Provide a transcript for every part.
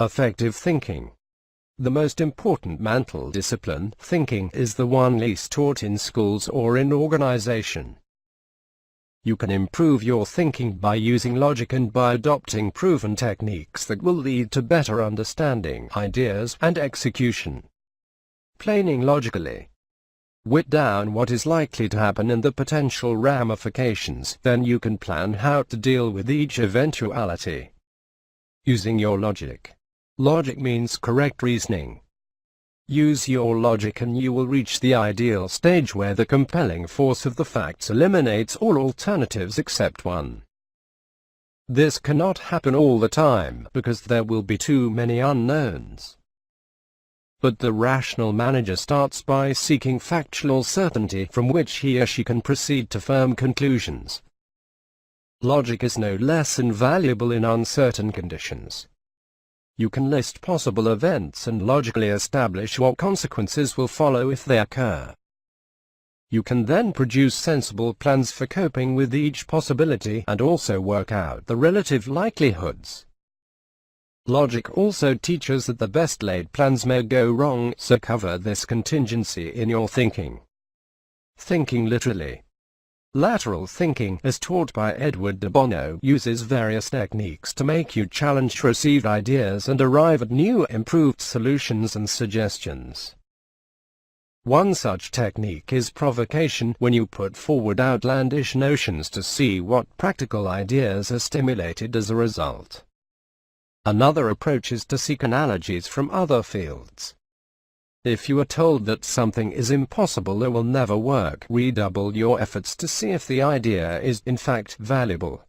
Effective thinking. The most important mental discipline, thinking, is the one least taught in schools or in organization. You can improve your thinking by using logic and by adopting proven techniques that will lead to better understanding ideas and execution. Planning logically. Write down what is likely to happen and the potential ramifications, then you can plan how to deal with each eventuality. Using your logic. Logic means correct reasoning. Use your logic and you will reach the ideal stage where the compelling force of the facts eliminates all alternatives except one. This cannot happen all the time because there will be too many unknowns. But the rational manager starts by seeking factual certainty from which he or she can proceed to firm conclusions. Logic is no less invaluable in uncertain conditions. You can list possible events and logically establish what consequences will follow if they occur. You can then produce sensible plans for coping with each possibility and also work out the relative likelihoods. Logic also teaches that the best laid plans may go wrong, so cover this contingency in your thinking. Thinking literally. Lateral thinking, as taught by Edward de Bono, uses various techniques to make you challenge received ideas and arrive at new, improved solutions and suggestions. One such technique is provocation, when you put forward outlandish notions to see what practical ideas are stimulated as a result. Another approach is to seek analogies from other fields. If you are told that something is impossible or will never work, redouble your efforts to see if the idea is in fact valuable.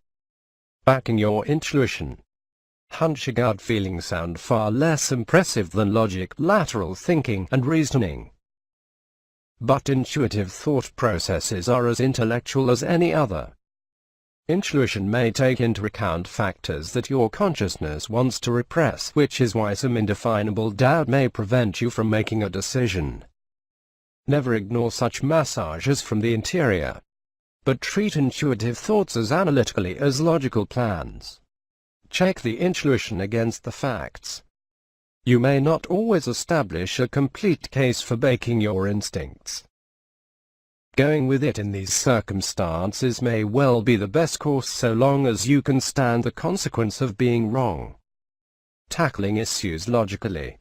Backing your intuition. Hunch or gut feelings sound far less impressive than logic, lateral thinking, and reasoning. But intuitive thought processes are as intellectual as any other. Intuition may take into account factors that your consciousness wants to repress, which is why some indefinable doubt may prevent you from making a decision. Never ignore such massages from the interior, but treat intuitive thoughts as analytically as logical plans. Check the intuition against the facts. You may not always establish a complete case for baking your instincts. Going with it in these circumstances may well be the best course so long as you can stand the consequence of being wrong. Tackling issues logically.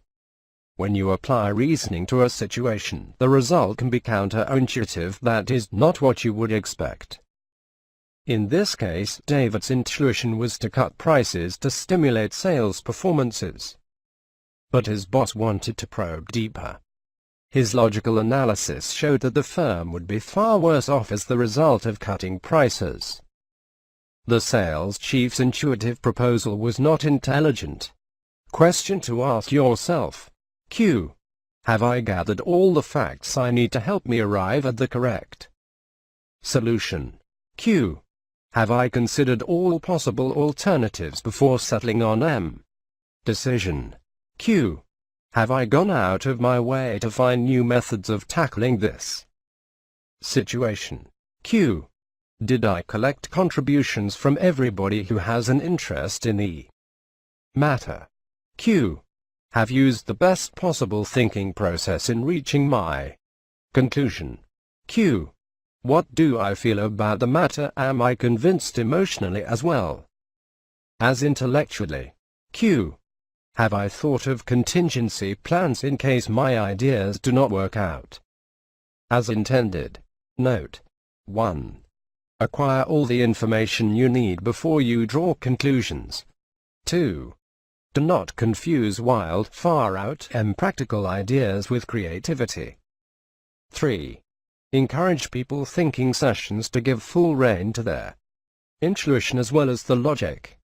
When you apply reasoning to a situation, the result can be counterintuitive, that is, not what you would expect. In this case, David's intuition was to cut prices to stimulate sales performances. But his boss wanted to probe deeper. His logical analysis showed that the firm would be far worse off as the result of cutting prices. The sales chief's intuitive proposal was not intelligent. Question to ask yourself. Q. Have I gathered all the facts I need to help me arrive at the correct solution? Q. Have I considered all possible alternatives before settling on M? Decision. Q. Have I gone out of my way to find new methods of tackling this situation? Q. Did I collect contributions from everybody who has an interest in the matter? Q. Have used the best possible thinking process in reaching my conclusion? Q. What do I feel about the matter? Am I convinced emotionally as well as intellectually? Q. Have I thought of contingency plans in case my ideas do not work out as intended? Note 1. Acquire all the information you need before you draw conclusions. 2. Do not confuse wild, far-out, impractical ideas with creativity. 3. Encourage people thinking sessions to give full rein to their intuition as well as the logic.